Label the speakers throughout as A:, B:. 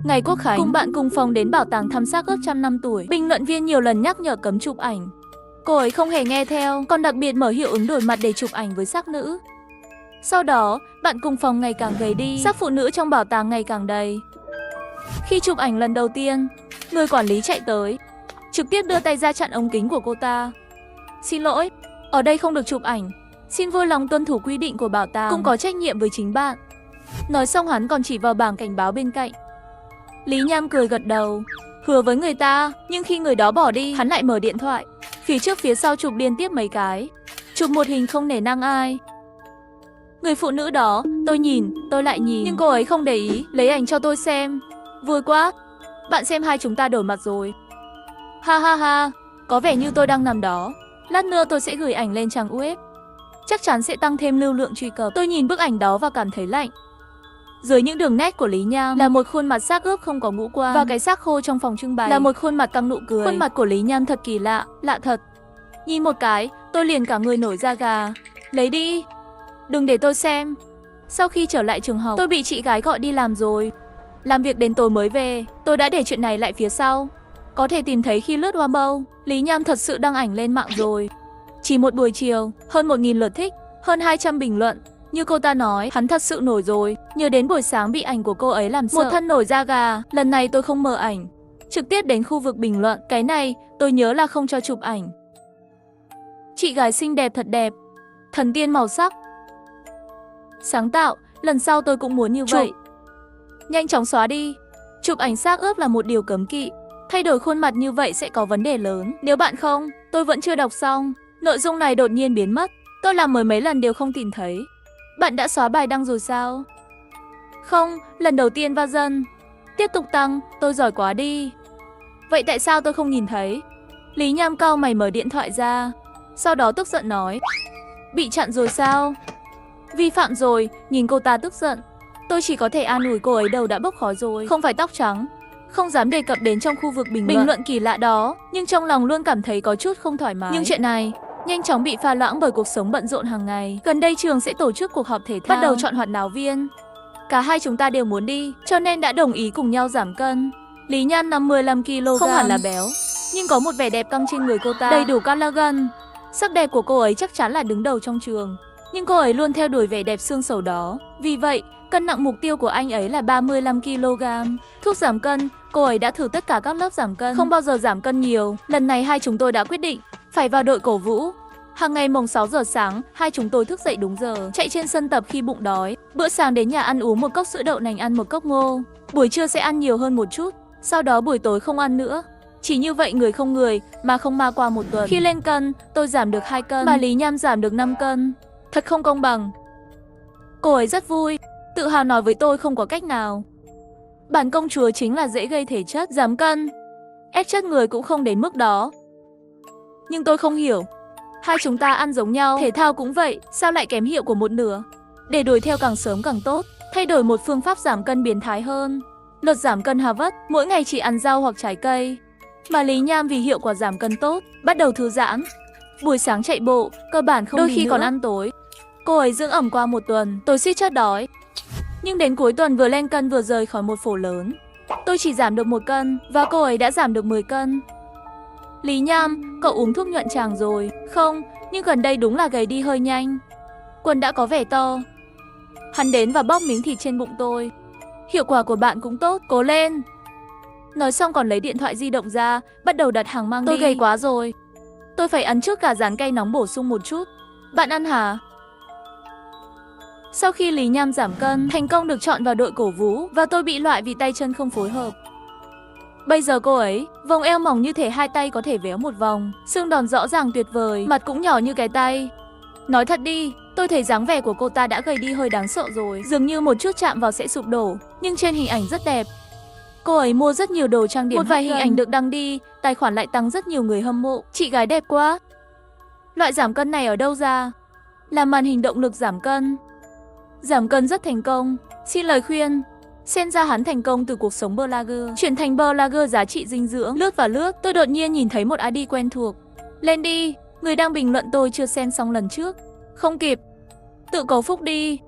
A: Ngày Quốc Khánh, cùng bạn cùng phòng đến bảo tàng thăm xác ướp 100 năm tuổi. Bình luận viên nhiều lần nhắc nhở cấm chụp ảnh. Cô ấy không hề nghe theo, còn đặc biệt mở hiệu ứng đổi mặt để chụp ảnh với xác nữ. Sau đó, bạn cùng phòng ngày càng gầy đi, xác phụ nữ trong bảo tàng ngày càng đầy. Khi chụp ảnh lần đầu tiên, người quản lý chạy tới, trực tiếp đưa tay ra chặn ống kính của cô ta. Xin lỗi, ở đây không được chụp ảnh. Xin vui lòng tuân thủ quy định của bảo tàng, cũng có trách nhiệm với chính bạn. Nói xong hắn còn chỉ vào bảng cảnh báo bên cạnh. Lý Nham cười gật đầu, hứa với người ta, nhưng khi người đó bỏ đi, hắn lại mở điện thoại. Phía trước phía sau chụp liên tiếp mấy cái. Chụp một hình không nể nang ai. Người phụ nữ đó, tôi nhìn, tôi lại nhìn, nhưng cô ấy không để ý, lấy ảnh cho tôi xem. Vui quá, bạn xem hai chúng ta đổi mặt rồi. Ha ha ha, có vẻ như tôi đang nằm đó. Lát nữa tôi sẽ gửi ảnh lên trang web. Chắc chắn sẽ tăng thêm lưu lượng truy cập. Tôi nhìn bức ảnh đó và cảm thấy lạnh. Dưới những đường nét của Lý Nham là một khuôn mặt xác ướp không có ngũ quan, và cái xác khô trong phòng trưng bày là một khuôn mặt căng nụ cười. Khuôn mặt của Lý Nham thật kỳ lạ, lạ thật. Nhìn một cái, tôi liền cả người nổi da gà. Lấy đi, đừng để tôi xem. Sau khi trở lại trường học, tôi bị chị gái gọi đi làm rồi. Làm việc đến tối mới về, tôi đã để chuyện này lại phía sau. Có thể tìm thấy khi lướt Weibo, Lý Nham thật sự đăng ảnh lên mạng rồi. Chỉ một buổi chiều, hơn 1000 lượt thích, hơn 200 bình luận. Như cô ta nói, hắn thật sự nổi rồi. Nhớ đến buổi sáng bị ảnh của cô ấy làm sợ, một thân nổi da gà. Lần này tôi không mở ảnh, trực tiếp đến khu vực bình luận. Cái này, tôi nhớ là không cho chụp ảnh. Chị gái xinh đẹp thật đẹp, thần tiên màu sắc, sáng tạo, lần sau tôi cũng muốn như vậy. Nhanh chóng xóa đi. Chụp ảnh xác ướp là một điều cấm kỵ. Thay đổi khuôn mặt như vậy sẽ có vấn đề lớn. Nếu bạn không, tôi vẫn chưa đọc xong. Nội dung này đột nhiên biến mất. Tôi làm mới mấy lần đều không tìm thấy. Bạn đã xóa bài đăng rồi sao? Không, lần đầu tiên va dân. Tiếp tục tăng, tôi giỏi quá đi. Vậy tại sao tôi không nhìn thấy? Lý Nham cau mày mở điện thoại ra. Sau đó tức giận nói. Bị chặn rồi sao? Vi phạm rồi, nhìn cô ta tức giận. Tôi chỉ có thể an ủi cô ấy đầu đã bốc khói rồi, không phải tóc trắng. Không dám đề cập đến trong khu vực bình luận kỳ lạ đó, nhưng trong lòng luôn cảm thấy có chút không thoải mái. Nhưng chuyện này nhanh chóng bị pha loãng bởi cuộc sống bận rộn hàng ngày. Gần đây trường sẽ tổ chức cuộc họp thể thao, bắt đầu chọn hoạt náo viên. Cả hai chúng ta đều muốn đi, cho nên đã đồng ý cùng nhau giảm cân. Lý Nhan 55 kg, không hẳn là béo, nhưng có một vẻ đẹp căng trên người cô ta, đầy đủ collagen. Sắc đẹp của cô ấy chắc chắn là đứng đầu trong trường, nhưng cô ấy luôn theo đuổi vẻ đẹp xương sầu đó. Vì vậy, cân nặng mục tiêu của anh ấy là 35 kg. Thuốc giảm cân, cô ấy đã thử tất cả các lớp giảm cân, không bao giờ giảm cân nhiều. Lần này hai chúng tôi đã quyết định phải vào đội cổ vũ. Hàng ngày mồng 6 giờ sáng, hai chúng tôi thức dậy đúng giờ, chạy trên sân tập khi bụng đói. Bữa sáng đến nhà ăn uống một cốc sữa đậu nành, ăn một cốc ngô. Buổi trưa sẽ ăn nhiều hơn một chút, sau đó buổi tối không ăn nữa. Chỉ như vậy người không người, mà không ma qua một tuần. Khi lên cân, tôi giảm được 2 cân, mà Lý Nham giảm được 5 cân. Thật không công bằng. Cô ấy rất vui, tự hào nói với tôi không có cách nào. Bản công chúa chính là dễ gây thể chất, giảm cân, ép chất người cũng không đến mức đó. Nhưng tôi không hiểu. Hai chúng ta ăn giống nhau, thể thao cũng vậy, sao lại kém hiệu của một nửa? Để đuổi theo càng sớm càng tốt, thay đổi một phương pháp giảm cân biến thái hơn. Luật giảm cân Harvard, mỗi ngày chỉ ăn rau hoặc trái cây. Mà Lý Nham vì hiệu quả giảm cân tốt, bắt đầu thư giãn. Buổi sáng chạy bộ, cơ bản không, đôi khi còn ăn tối. Cô ấy dưỡng ẩm qua một tuần, tôi suýt chết đói. Nhưng đến cuối tuần vừa lên cân vừa rời khỏi một phổ lớn, tôi chỉ giảm được 1 cân, và cô ấy đã giảm được 10 cân. Lý Nham, cậu uống thuốc nhuận tràng rồi? Không, nhưng gần đây đúng là gầy đi hơi nhanh. Quần đã có vẻ to. Hắn đến và bóc miếng thịt trên bụng tôi. Hiệu quả của bạn cũng tốt, cố lên. Nói xong còn lấy điện thoại di động ra, bắt đầu đặt hàng mang đi. Tôi gầy quá rồi. Tôi phải ăn trước gà rán cay nóng bổ sung một chút. Bạn ăn hả? Sau khi Lý Nham giảm cân, thành công được chọn vào đội cổ vũ, và tôi bị loại vì tay chân không phối hợp. Bây giờ cô ấy, vòng eo mỏng như thể hai tay có thể véo một vòng, xương đòn rõ ràng tuyệt vời, mặt cũng nhỏ như cái tay. Nói thật đi, tôi thấy dáng vẻ của cô ta đã gầy đi hơi đáng sợ rồi, dường như một chút chạm vào sẽ sụp đổ, nhưng trên hình ảnh rất đẹp. Cô ấy mua rất nhiều đồ trang điểm, một vài hình ảnh được đăng đi, tài khoản lại tăng rất nhiều người hâm mộ. Chị gái đẹp quá. Loại giảm cân này ở đâu ra? Là màn hình động lực giảm cân. Giảm cân rất thành công. Xin lời khuyên, xem ra hắn thành công từ cuộc sống blogger, chuyển thành blogger giá trị dinh dưỡng. Lướt và lướt, tôi đột nhiên nhìn thấy một ID quen thuộc. Lên đi, người đang bình luận tôi chưa xem xong lần trước. Không kịp, tự cầu phúc đi.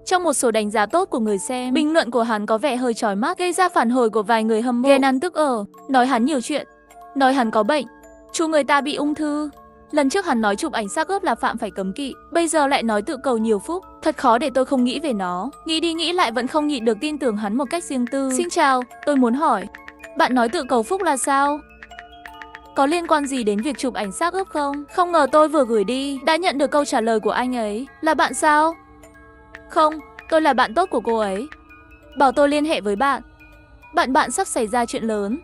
A: Trong một số đánh giá tốt của người xem, bình luận của hắn có vẻ hơi chói mắt, gây ra phản hồi của vài người hâm mộ, ghen ăn tức ở, nói hắn nhiều chuyện, nói hắn có bệnh, chu người ta bị ung thư. Lần trước hắn nói chụp ảnh xác ướp là phạm phải cấm kỵ, bây giờ lại nói tự cầu nhiều phúc. Thật khó để tôi không nghĩ về nó. Nghĩ đi nghĩ lại vẫn không nhịn được tin tưởng hắn một cách riêng tư. Xin chào, tôi muốn hỏi, bạn nói tự cầu phúc là sao? Có liên quan gì đến việc chụp ảnh xác ướp không? Không ngờ tôi vừa gửi đi, đã nhận được câu trả lời của anh ấy. Là bạn sao? Không, tôi là bạn tốt của cô ấy. Bảo tôi liên hệ với bạn. Bạn sắp xảy ra chuyện lớn.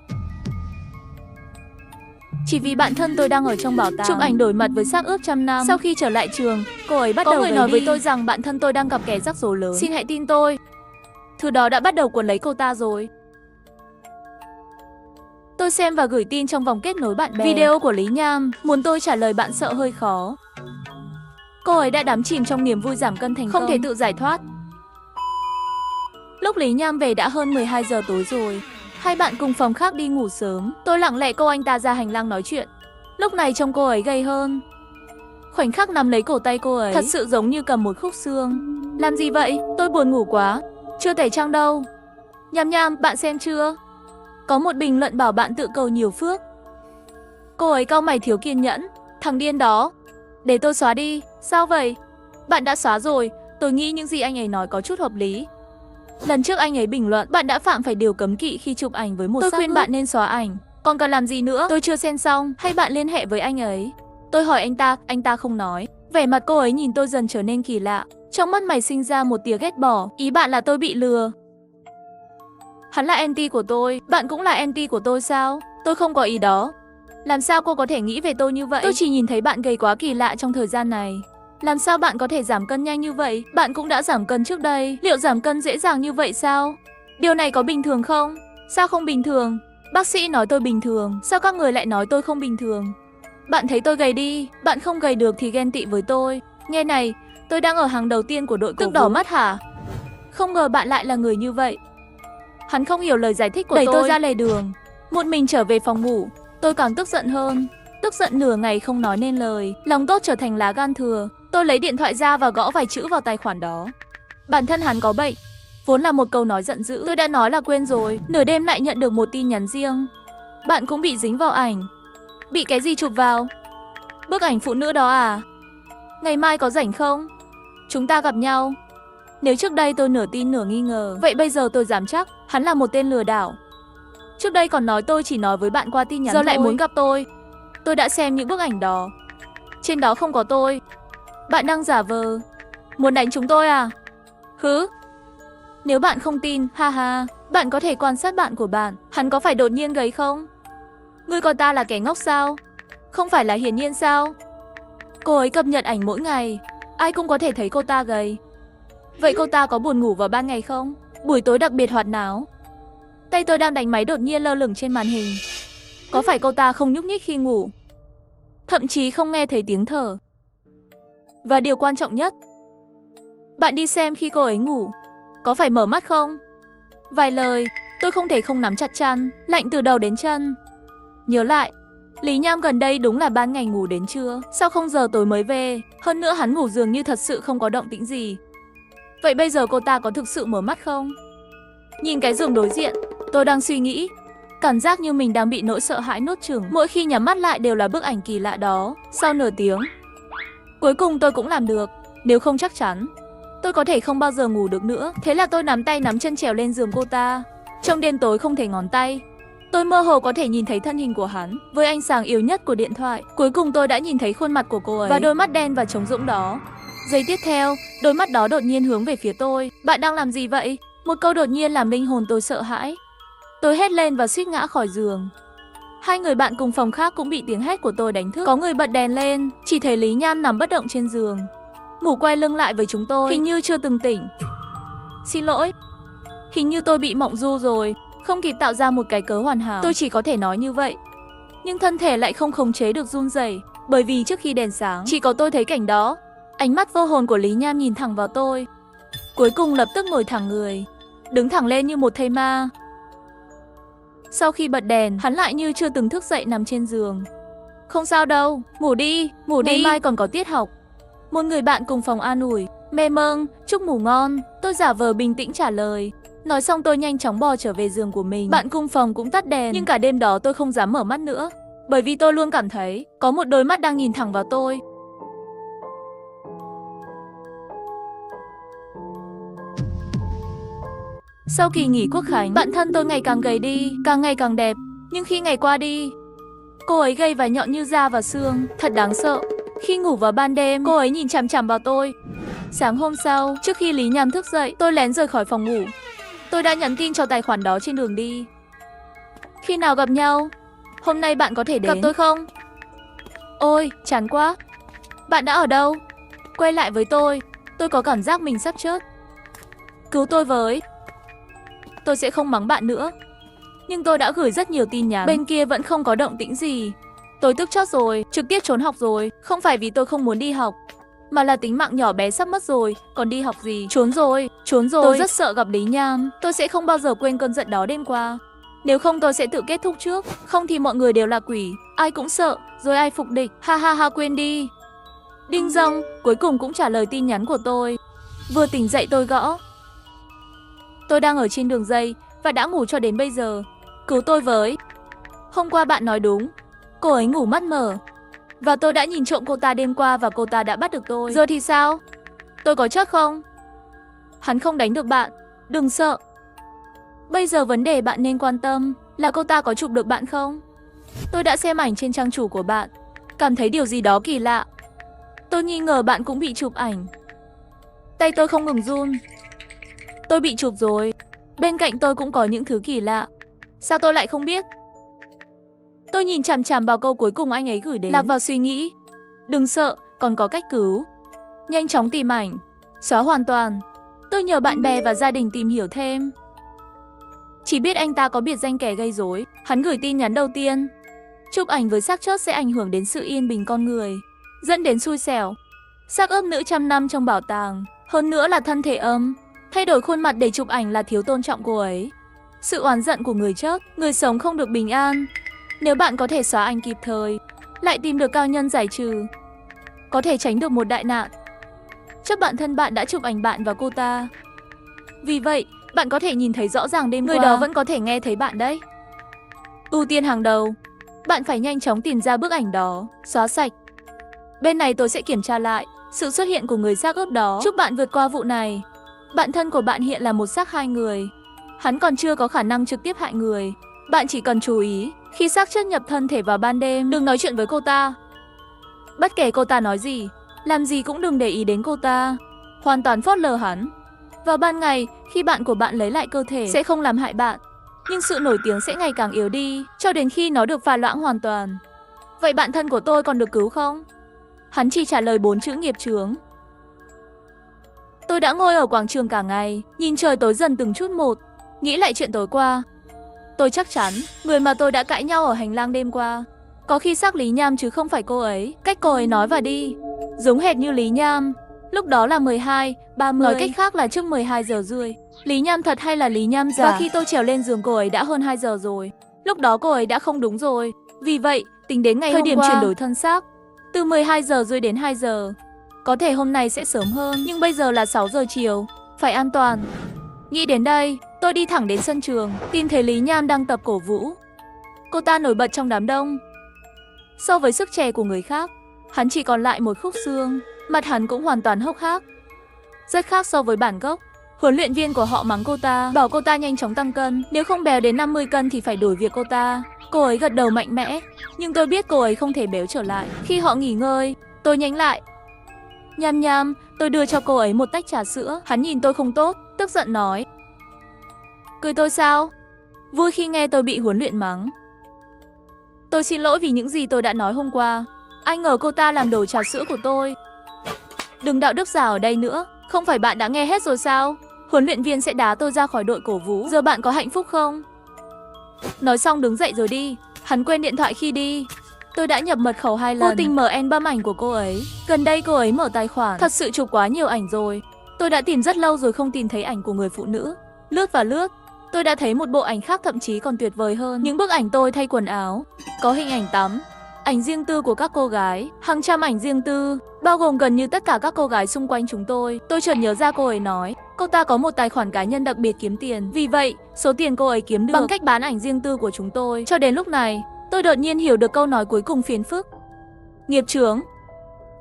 A: Chỉ vì bạn thân tôi đang ở trong bảo tàng chụp ảnh đổi mặt với xác ướp trăm năm. Sau khi trở lại trường, cô ấy bắt đầu nói với tôi rằng bạn thân tôi đang gặp kẻ rắc rối lớn. Xin hãy tin tôi. Thứ đó đã bắt đầu cuốn lấy cô ta rồi. Tôi xem và gửi tin trong vòng kết nối bạn bè. Video của Lý Nham, muốn tôi trả lời bạn sợ hơi khó. Cô ấy đã đắm chìm trong niềm vui giảm cân thành công, không thể tự giải thoát. Lúc Lý Nham về đã hơn 12 giờ tối rồi. Hai bạn cùng phòng khác đi ngủ sớm. Tôi lặng lẽ cô anh ta ra hành lang nói chuyện. Lúc này trông cô ấy gầy hơn. Khoảnh khắc nắm lấy cổ tay cô ấy, thật sự giống như cầm một khúc xương. Làm gì vậy? Tôi buồn ngủ quá. Chưa tẩy trang đâu. Nham Nham, bạn xem chưa? Có một bình luận bảo bạn tự cầu nhiều phước. Cô ấy cau mày thiếu kiên nhẫn. Thằng điên đó. Để tôi xóa đi. Sao vậy? Bạn đã xóa rồi. Tôi nghĩ những gì anh ấy nói có chút hợp lý. Lần trước anh ấy bình luận bạn đã phạm phải điều cấm kỵ khi chụp ảnh với một xác ướp. Tôi khuyên bạn nên xóa ảnh. Còn cần làm gì nữa? Tôi chưa xem xong. Hay bạn liên hệ với anh ấy? Tôi hỏi anh ta không nói. Vẻ mặt cô ấy nhìn tôi dần trở nên kỳ lạ. Trong mắt mày sinh ra một tia ghét bỏ. Ý bạn là tôi bị lừa. Hắn là anti của tôi. Bạn cũng là anti của tôi sao? Tôi không có ý đó. Làm sao cô có thể nghĩ về tôi như vậy? Tôi chỉ nhìn thấy bạn gầy quá kỳ lạ trong thời gian này. Làm sao bạn có thể giảm cân nhanh như vậy? Bạn cũng đã giảm cân trước đây. Liệu giảm cân dễ dàng như vậy sao? Điều này có bình thường không? Sao không bình thường? Bác sĩ nói tôi bình thường. Sao các người lại nói tôi không bình thường? Bạn thấy tôi gầy đi. Bạn không gầy được thì ghen tị với tôi. Nghe này, tôi đang ở hàng đầu tiên của đội cổ vũ. Tức đỏ mắt hả? Không ngờ bạn lại là người như vậy. Hắn không hiểu lời giải thích của tôi. Đẩy tôi ra lề đường. Một mình trở về phòng ngủ. Tôi càng tức giận hơn. Tức giận nửa ngày không nói nên lời. Lòng tốt trở thành lá gan thừa. Tôi lấy điện thoại ra và gõ vài chữ vào tài khoản đó. Bản thân hắn có bệnh. Vốn là một câu nói giận dữ. Tôi đã nói là quên rồi. Nửa đêm lại nhận được một tin nhắn riêng. Bạn cũng bị dính vào ảnh. Bị cái gì chụp vào? Bức ảnh phụ nữ đó à? Ngày mai có rảnh không? Chúng ta gặp nhau. Nếu trước đây tôi nửa tin nửa nghi ngờ, vậy bây giờ tôi dám chắc hắn là một tên lừa đảo. Trước đây còn nói tôi chỉ nói với bạn qua tin nhắn giờ thôi. Lại muốn gặp tôi. Tôi đã xem những bức ảnh đó. Trên đó không có tôi. Bạn đang giả vờ. Muốn đánh chúng tôi à? Hứ? Nếu bạn không tin, ha ha, bạn có thể quan sát bạn của bạn. Hắn có phải đột nhiên gầy không? Ngươi coi ta là kẻ ngốc sao? Không phải là hiển nhiên sao? Cô ấy cập nhật ảnh mỗi ngày. Ai cũng có thể thấy cô ta gầy. Vậy cô ta có buồn ngủ vào ban ngày không? Buổi tối đặc biệt hoạt náo. Tay tôi đang đánh máy đột nhiên lơ lửng trên màn hình. Có phải cô ta không nhúc nhích khi ngủ? Thậm chí không nghe thấy tiếng thở. Và điều quan trọng nhất, bạn đi xem khi cô ấy ngủ, có phải mở mắt không? Vài lời, tôi không thể không nắm chặt chăn, lạnh từ đầu đến chân. Nhớ lại, Lý Nham gần đây đúng là ban ngày ngủ đến trưa, sao không giờ tối mới về? Hơn nữa hắn ngủ dường như thật sự không có động tĩnh gì. Vậy bây giờ cô ta có thực sự mở mắt không? Nhìn cái giường đối diện, tôi đang suy nghĩ. Cảm giác như mình đang bị nỗi sợ hãi nuốt chửng. Mỗi khi nhắm mắt lại đều là bức ảnh kỳ lạ đó. Sau nửa tiếng, cuối cùng tôi cũng làm được. Nếu không chắc chắn, tôi có thể không bao giờ ngủ được nữa. Thế là tôi nắm tay nắm chân trèo lên giường cô ta. Trong đêm tối không thể ngón tay, tôi mơ hồ có thể nhìn thấy thân hình của hắn với ánh sáng yếu nhất của điện thoại. Cuối cùng tôi đã nhìn thấy khuôn mặt của cô ấy và đôi mắt đen và trống rỗng đó. Giây tiếp theo, đôi mắt đó đột nhiên hướng về phía tôi. Bạn đang làm gì vậy? Một câu đột nhiên làm linh hồn tôi sợ hãi. Tôi hét lên và suýt ngã khỏi giường. Hai người bạn cùng phòng khác cũng bị tiếng hét của tôi đánh thức. Có người bật đèn lên, chỉ thấy Lý Nham nằm bất động trên giường. Ngủ quay lưng lại với chúng tôi, hình như chưa từng tỉnh. Xin lỗi, hình như tôi bị mộng du rồi. Không kịp tạo ra một cái cớ hoàn hảo, tôi chỉ có thể nói như vậy. Nhưng thân thể lại không khống chế được run rẩy, bởi vì trước khi đèn sáng, chỉ có tôi thấy cảnh đó. Ánh mắt vô hồn của Lý Nham nhìn thẳng vào tôi. Cuối cùng lập tức ngồi thẳng người, đứng thẳng lên như một thây ma. Sau khi bật đèn, hắn lại như chưa từng thức dậy nằm trên giường. Không sao đâu, ngủ đi, ngày mai còn có tiết học. Một người bạn cùng phòng an ủi. Mê mâng, chúc ngủ ngon, tôi giả vờ bình tĩnh trả lời. Nói xong tôi nhanh chóng bò trở về giường của mình. Bạn cùng phòng cũng tắt đèn, nhưng cả đêm đó tôi không dám mở mắt nữa. Bởi vì tôi luôn cảm thấy có một đôi mắt đang nhìn thẳng vào tôi. Sau kỳ nghỉ Quốc khánh, bạn thân tôi ngày càng gầy đi, càng ngày càng đẹp. Nhưng khi ngày qua đi, cô ấy gầy và nhọn như da và xương, thật đáng sợ. Khi ngủ vào ban đêm, cô ấy nhìn chằm chằm vào tôi. Sáng hôm sau, trước khi Lý Nham thức dậy, tôi lén rời khỏi phòng ngủ. Tôi đã nhắn tin cho tài khoản đó trên đường đi. Khi nào gặp nhau? Hôm nay bạn có thể đến gặp tôi không? Ôi, chán quá. Bạn đã ở đâu? Quay lại với tôi có cảm giác mình sắp chết. Cứu tôi với. Tôi sẽ không mắng bạn nữa. Nhưng tôi đã gửi rất nhiều tin nhắn, bên kia vẫn không có động tĩnh gì. Tôi tức chót rồi, trực tiếp trốn học rồi. Không phải vì tôi không muốn đi học, mà là tính mạng nhỏ bé sắp mất rồi, còn đi học gì. Trốn rồi. Tôi rất sợ gặp Lý Nham. Tôi sẽ không bao giờ quên cơn giận đó đêm qua. Nếu không tôi sẽ tự kết thúc trước. Không thì mọi người đều là quỷ, ai cũng sợ, rồi ai phục địch. Ha ha ha, quên đi. Đinh dong, cuối cùng cũng trả lời tin nhắn của tôi. Vừa tỉnh dậy tôi gõ. Tôi đang ở trên đường dây và đã ngủ cho đến bây giờ. Cứu tôi với. Hôm qua bạn nói đúng, cô ấy ngủ mắt mở. Và tôi đã nhìn trộm cô ta đêm qua và cô ta đã bắt được tôi. Giờ thì sao? Tôi có chết không? Hắn không đánh được bạn, đừng sợ. Bây giờ vấn đề bạn nên quan tâm là cô ta có chụp được bạn không? Tôi đã xem ảnh trên trang chủ của bạn, cảm thấy điều gì đó kỳ lạ. Tôi nghi ngờ bạn cũng bị chụp ảnh. Tay tôi không ngừng run. Tôi bị chụp rồi. Bên cạnh tôi cũng có những thứ kỳ lạ. Sao tôi lại không biết? Tôi nhìn chằm chằm vào câu cuối cùng anh ấy gửi đến, lạc vào suy nghĩ. Đừng sợ, còn có cách cứu. Nhanh chóng tìm ảnh, xóa hoàn toàn. Tôi nhờ bạn bè và gia đình tìm hiểu thêm. Chỉ biết anh ta có biệt danh kẻ gây rối. Hắn gửi tin nhắn đầu tiên. Chụp ảnh với xác chết sẽ ảnh hưởng đến sự yên bình con người, dẫn đến xui xẻo. Xác ướp nữ 100 năm trong bảo tàng, hơn nữa là thân thể âm. Thay đổi khuôn mặt để chụp ảnh là thiếu tôn trọng cô ấy. Sự oán giận của người chết, người sống không được bình an. Nếu bạn có thể xóa ảnh kịp thời, lại tìm được cao nhân giải trừ, có thể tránh được một đại nạn. Chắc bạn thân bạn đã chụp ảnh bạn và cô ta. Vì vậy, bạn có thể nhìn thấy rõ ràng đêm qua. Người đó vẫn có thể nghe thấy bạn đấy. Ưu tiên hàng đầu, bạn phải nhanh chóng tìm ra bức ảnh đó, xóa sạch. Bên này tôi sẽ kiểm tra lại sự xuất hiện của người xác ướp đó. Chúc bạn vượt qua vụ này. Bạn thân của bạn hiện là một xác 2 người. Hắn còn chưa có khả năng trực tiếp hại người. Bạn chỉ cần chú ý, khi xác chết nhập thân thể vào ban đêm, đừng nói chuyện với cô ta. Bất kể cô ta nói gì, làm gì cũng đừng để ý đến cô ta. Hoàn toàn phớt lờ hắn. Vào ban ngày, khi bạn của bạn lấy lại cơ thể, sẽ không làm hại bạn. Nhưng sự nổi tiếng sẽ ngày càng yếu đi, cho đến khi nó được pha loãng hoàn toàn. Vậy bạn thân của tôi còn được cứu không? Hắn chỉ trả lời 4 chữ nghiệp chướng. Tôi đã ngồi ở quảng trường cả ngày, nhìn trời tối dần từng chút một, nghĩ lại chuyện tối qua. Tôi chắc chắn, người mà tôi đã cãi nhau ở hành lang đêm qua, có khi xác Lý Nham chứ không phải cô ấy. Cách cô ấy nói và đi, giống hệt như Lý Nham. Lúc đó là 12:30, nói cách khác là trước 12 giờ rưỡi. Lý Nham thật hay là Lý Nham giả? Và khi tôi trèo lên giường cô ấy đã hơn 2 giờ rồi. Lúc đó cô ấy đã không đúng rồi. Vì vậy, tính đến ngày hôm qua, thời điểm chuyển đổi thân xác, từ 12 giờ rưỡi đến 2 giờ. Có thể hôm nay sẽ sớm hơn, nhưng bây giờ là 6 giờ chiều, phải an toàn. Nghĩ đến đây, tôi đi thẳng đến sân trường, tìm thấy Lý Nham đang tập cổ vũ. Cô ta nổi bật trong đám đông. So với sức trẻ của người khác, hắn chỉ còn lại một khúc xương, mặt hắn cũng hoàn toàn hốc hác. Rất khác so với bản gốc. Huấn luyện viên của họ mắng cô ta, bảo cô ta nhanh chóng tăng cân, nếu không béo đến 50 cân thì phải đổi việc cô ta. Cô ấy gật đầu mạnh mẽ, nhưng tôi biết cô ấy không thể béo trở lại. Khi họ nghỉ ngơi, tôi nhánh lại. Nham nham, tôi đưa cho cô ấy một tách trà sữa. Hắn nhìn tôi không tốt, tức giận nói. Cười tôi sao? Vui khi nghe tôi bị huấn luyện mắng. Tôi xin lỗi vì những gì tôi đã nói hôm qua. Ai ngờ cô ta làm đổ trà sữa của tôi. Đừng đạo đức giả ở đây nữa, không phải bạn đã nghe hết rồi sao? Huấn luyện viên sẽ đá tôi ra khỏi đội cổ vũ. Giờ bạn có hạnh phúc không? Nói xong đứng dậy rồi đi. Hắn quên điện thoại khi đi. Tôi đã nhập mật khẩu 2 lần, vô tình mở album ảnh của cô ấy. Gần đây cô ấy mở tài khoản, thật sự chụp quá nhiều ảnh rồi. Tôi đã tìm rất lâu rồi không tìm thấy ảnh của người phụ nữ. Lướt và lướt, tôi đã thấy một bộ ảnh khác thậm chí còn tuyệt vời hơn. Những bức ảnh tôi thay quần áo, có hình ảnh tắm, Ảnh riêng tư của các cô gái, hàng trăm ảnh riêng tư, bao gồm gần như tất cả các cô gái xung quanh chúng tôi. Tôi chợt nhớ ra cô ấy nói, cô ta có một tài khoản cá nhân đặc biệt kiếm tiền. Vì vậy, số tiền cô ấy kiếm được bằng cách bán ảnh riêng tư của chúng tôi. Cho đến lúc này, tôi đột nhiên hiểu được câu nói cuối cùng phiền phức. Nghiệp chướng.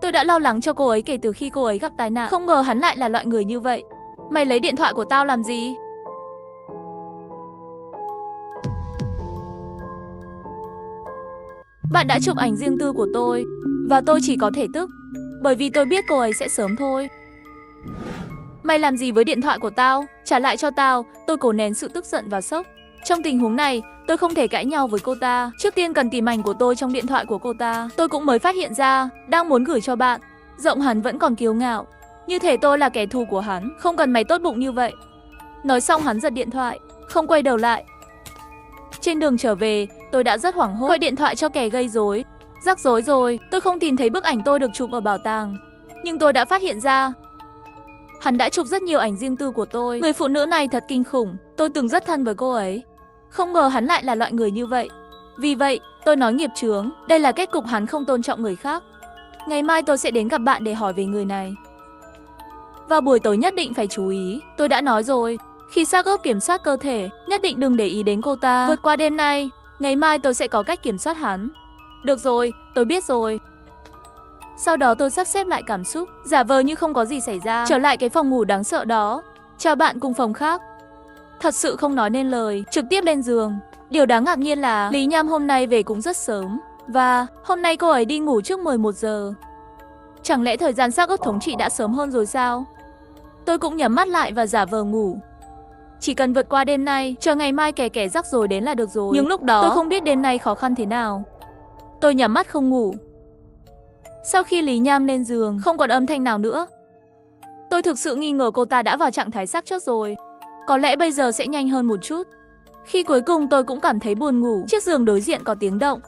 A: Tôi đã lo lắng cho cô ấy kể từ khi cô ấy gặp tai nạn. Không ngờ hắn lại là loại người như vậy. Mày lấy điện thoại của tao làm gì? Bạn đã chụp ảnh riêng tư của tôi, và tôi chỉ có thể tức, bởi vì tôi biết cô ấy sẽ sớm thôi. Mày làm gì với điện thoại của tao? Trả lại cho tao. Tôi cố nén sự tức giận và sốc. Trong tình huống này, tôi không thể cãi nhau với cô ta. Trước tiên cần tìm ảnh của tôi trong điện thoại của cô ta. Tôi cũng mới phát hiện ra, đang muốn gửi cho bạn. Giọng hắn vẫn còn kiêu ngạo, như thể tôi là kẻ thù của hắn. Không cần mày tốt bụng như vậy. Nói xong hắn giật điện thoại, không quay đầu lại. Trên đường trở về, tôi đã rất hoảng hốt. Gọi điện thoại cho kẻ gây rối. Rắc rối rồi, tôi không tìm thấy bức ảnh tôi được chụp ở bảo tàng. Nhưng tôi đã phát hiện ra, hắn đã chụp rất nhiều ảnh riêng tư của tôi. Người phụ nữ này thật kinh khủng. Tôi từng rất thân với cô ấy. Không ngờ hắn lại là loại người như vậy. Vì vậy, tôi nói nghiệp chướng. Đây là kết cục hắn không tôn trọng người khác. Ngày mai tôi sẽ đến gặp bạn để hỏi về người này. Vào buổi tối nhất định phải chú ý. Tôi đã nói rồi, khi xác ướp kiểm soát cơ thể, nhất định đừng để ý đến cô ta. Vượt qua đêm nay, ngày mai tôi sẽ có cách kiểm soát hắn. Được rồi, tôi biết rồi. Sau đó tôi sắp xếp lại cảm xúc, giả vờ như không có gì xảy ra, trở lại cái phòng ngủ đáng sợ đó. Chào bạn cùng phòng khác. Thật sự không nói nên lời, trực tiếp lên giường. Điều đáng ngạc nhiên là Lý Nham hôm nay về cũng rất sớm. Và hôm nay cô ấy đi ngủ trước 11 giờ. Chẳng lẽ thời gian xác ướp thống trị đã sớm hơn rồi sao? Tôi cũng nhắm mắt lại và giả vờ ngủ. Chỉ cần vượt qua đêm nay, chờ ngày mai kẻ rắc rối đến là được rồi. Nhưng lúc đó tôi không biết đêm nay khó khăn thế nào. Tôi nhắm mắt không ngủ. Sau khi Lý Nham lên giường, không còn âm thanh nào nữa. Tôi thực sự nghi ngờ cô ta đã vào trạng thái xác chết rồi. Có lẽ bây giờ sẽ nhanh hơn một chút. Khi cuối cùng tôi cũng cảm thấy buồn ngủ, chiếc giường đối diện có tiếng động.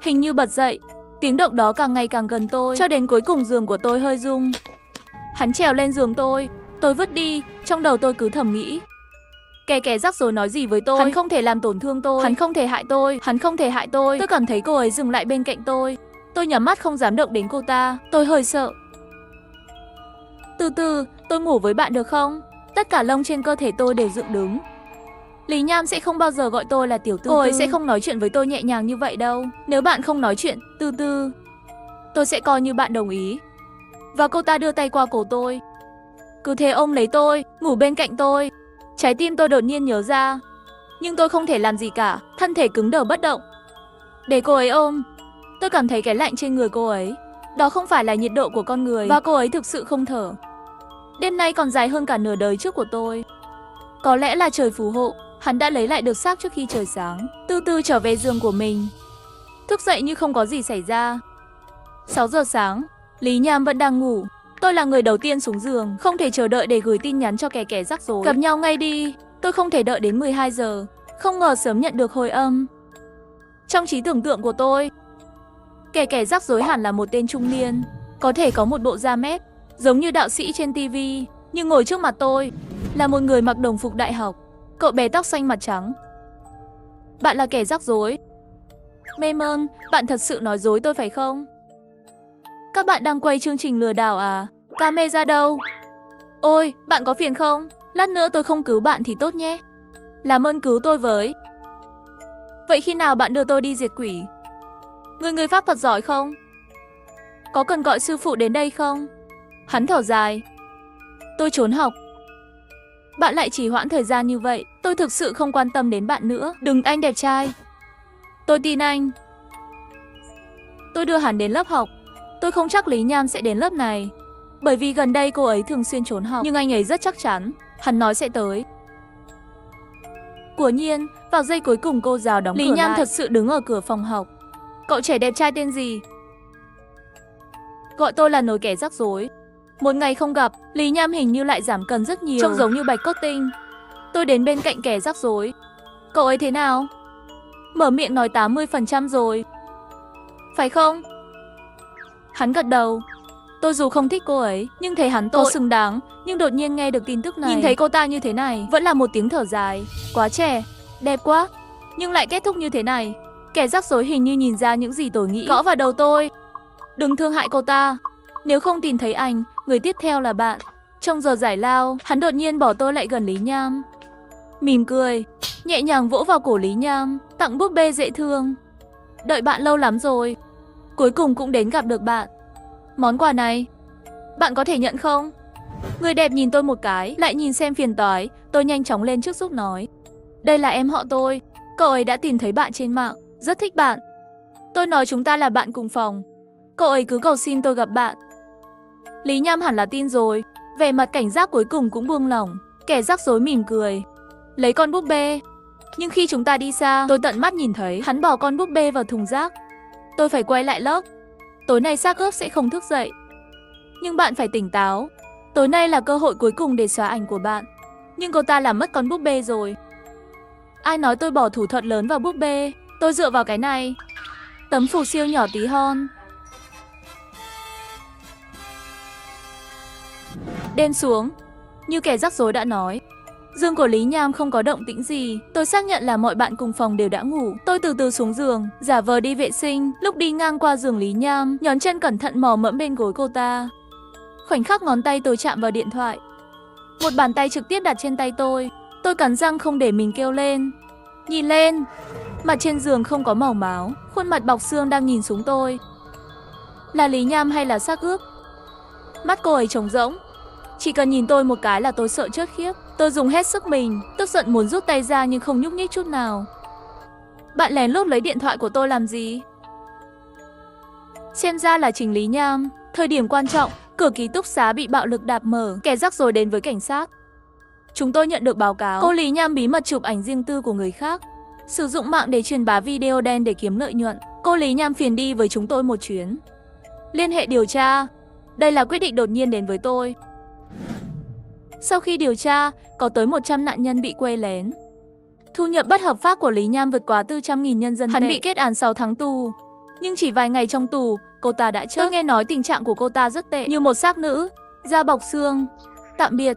A: Hình như bật dậy. Tiếng động đó càng ngày càng gần tôi, cho đến cuối cùng giường của tôi hơi rung. Hắn trèo lên giường tôi vứt đi. Trong đầu tôi cứ thầm nghĩ, kẻ rắc rối nói gì với tôi? Hắn không thể làm tổn thương tôi, hắn không thể hại tôi, hắn không thể hại tôi. Tôi cảm thấy cô ấy dừng lại bên cạnh tôi. Tôi nhắm mắt không dám động đến cô ta. Tôi hơi sợ. Từ từ, tôi ngủ với bạn được không? Tất cả lông trên cơ thể tôi đều dựng đứng. Lý Nham sẽ không bao giờ gọi tôi là tiểu tư tư. Cô ấy sẽ không nói chuyện với tôi nhẹ nhàng như vậy đâu. Nếu bạn không nói chuyện, từ từ, tôi sẽ coi như bạn đồng ý. Và cô ta đưa tay qua cổ tôi, cứ thế ôm lấy tôi, ngủ bên cạnh tôi. Trái tim tôi đột nhiên nhớ ra, nhưng tôi không thể làm gì cả, thân thể cứng đờ bất động. Để cô ấy ôm. Tôi cảm thấy cái lạnh trên người cô ấy. Đó không phải là nhiệt độ của con người, và cô ấy thực sự không thở. Đêm nay còn dài hơn cả nửa đời trước của tôi. Có lẽ là trời phù hộ, hắn đã lấy lại được xác trước khi trời sáng. Từ từ trở về giường của mình, thức dậy như không có gì xảy ra. 6 giờ sáng, Lý Nham vẫn đang ngủ. Tôi là người đầu tiên xuống giường, không thể chờ đợi để gửi tin nhắn cho kẻ rắc rối. Gặp nhau ngay đi. Tôi không thể đợi đến 12 giờ. Không ngờ sớm nhận được hồi âm. Trong trí tưởng tượng của tôi, kẻ rắc rối hẳn là một tên trung niên, có thể có một bộ da mép, giống như đạo sĩ trên TV. Nhưng ngồi trước mặt tôi là một người mặc đồng phục đại học. Cậu bé tóc xanh mặt trắng. Bạn là kẻ rắc rối. Memon, bạn thật sự nói dối tôi phải không? Các bạn đang quay chương trình lừa đảo à? Camera đâu? Ôi, bạn có phiền không? Lát nữa tôi không cứu bạn thì tốt nhé. Làm ơn cứu tôi với. Vậy khi nào bạn đưa tôi đi diệt quỷ? Người pháp thuật giỏi không? Có cần gọi sư phụ đến đây không? Hắn thở dài. Tôi trốn học. Bạn lại chỉ hoãn thời gian như vậy. Tôi thực sự không quan tâm đến bạn nữa. Đừng, anh đẹp trai. Tôi tin anh. Tôi đưa hắn đến lớp học. Tôi không chắc Lý Nham sẽ đến lớp này, bởi vì gần đây cô ấy thường xuyên trốn học. Nhưng anh ấy rất chắc chắn, hắn nói sẽ tới. Quả nhiên, vào giây cuối cùng cô giáo đóng cửa lại. Lý Nham thật sự đứng ở cửa phòng học. Cậu trẻ đẹp trai tên gì? Gọi tôi là nồi kẻ rắc rối. Một ngày không gặp, Lý Nham hình như lại giảm cân rất nhiều, trông giống như bạch cốt tinh. Tôi đến bên cạnh kẻ rắc rối. Cậu ấy thế nào? Mở miệng nói 80% rồi. Phải không? Hắn gật đầu. Tôi dù không thích cô ấy, nhưng thấy hắn tôi xứng đáng. Nhưng đột nhiên nghe được tin tức này, nhìn thấy cô ta như thế này, vẫn là một tiếng thở dài. Quá trẻ, đẹp quá, nhưng lại kết thúc như thế này. Kẻ rắc rối hình như nhìn ra những gì tôi nghĩ, gõ vào đầu tôi. Đừng thương hại cô ta. Nếu không tìm thấy anh, người tiếp theo là bạn. Trong giờ giải lao, hắn đột nhiên bỏ tôi lại gần Lý Nham. Mỉm cười, nhẹ nhàng vỗ vào cổ Lý Nham, tặng búp bê dễ thương. Đợi bạn lâu lắm rồi. Cuối cùng cũng đến gặp được bạn. Món quà này, bạn có thể nhận không? Người đẹp nhìn tôi một cái, lại nhìn xem phiền toái. Tôi nhanh chóng lên trước giúp nói. Đây là em họ tôi. Cậu ấy đã tìm thấy bạn trên mạng, rất thích bạn. Tôi nói chúng ta là bạn cùng phòng. Cậu ấy cứ cầu xin tôi gặp bạn. Lý Nham hẳn là tin rồi. Vẻ mặt cảnh giác cuối cùng cũng buông lỏng. Kẻ rắc rối mỉm cười, lấy con búp bê. Nhưng khi chúng ta đi xa, tôi tận mắt nhìn thấy hắn bỏ con búp bê vào thùng rác. Tôi phải quay lại lớp. Tối nay xác ướp sẽ không thức dậy. Nhưng bạn phải tỉnh táo. Tối nay là cơ hội cuối cùng để xóa ảnh của bạn. Nhưng cô ta làm mất con búp bê rồi. Ai nói tôi bỏ thủ thuật lớn vào búp bê? Tôi dựa vào cái này. Tấm phù siêu nhỏ tí hon. Đêm xuống, như kẻ rắc rối đã nói. Giường của Lý Nham không có động tĩnh gì. Tôi xác nhận là mọi bạn cùng phòng đều đã ngủ. Tôi từ từ xuống giường, giả vờ đi vệ sinh. Lúc đi ngang qua giường Lý Nham, nhón chân cẩn thận mò mẫm bên gối cô ta. Khoảnh khắc ngón tay tôi chạm vào điện thoại, một bàn tay trực tiếp đặt trên tay tôi. Tôi cắn răng không để mình kêu lên. Nhìn lên, mặt trên giường không có màu máu, khuôn mặt bọc xương đang nhìn xuống tôi. Là Lý Nham hay là xác ướp? Mắt cô ấy trống rỗng. Chỉ cần nhìn tôi một cái là tôi sợ chết khiếp. Tôi dùng hết sức mình, tức giận muốn rút tay ra nhưng không nhúc nhích chút nào. Bạn lén lút lấy điện thoại của tôi làm gì? Xem ra là chính Lý Nham. Thời điểm quan trọng, cửa ký túc xá bị bạo lực đạp mở, kẻ rắc rối đến với cảnh sát. Chúng tôi nhận được báo cáo, cô Lý Nham bí mật chụp ảnh riêng tư của người khác, sử dụng mạng để truyền bá video đen để kiếm lợi nhuận. Cô Lý Nham phiền đi với chúng tôi một chuyến. Liên hệ điều tra. Đây là quyết định đột nhiên đến với tôi. Sau khi điều tra, có tới 100 nạn nhân bị quay lén. Thu nhập bất hợp pháp của Lý Nham vượt quá 400.000 nhân dân tệ. Hắn bị kết án 6 tháng tù. Nhưng chỉ vài ngày trong tù, cô ta đã chết. Tôi nghe nói tình trạng của cô ta rất tệ, như một xác nữ, da bọc xương. Tạm biệt.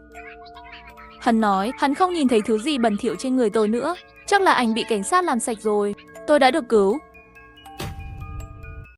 A: Hắn nói, hắn không nhìn thấy thứ gì bẩn thỉu trên người tôi nữa. Chắc là ảnh bị cảnh sát làm sạch rồi. Tôi đã được cứu.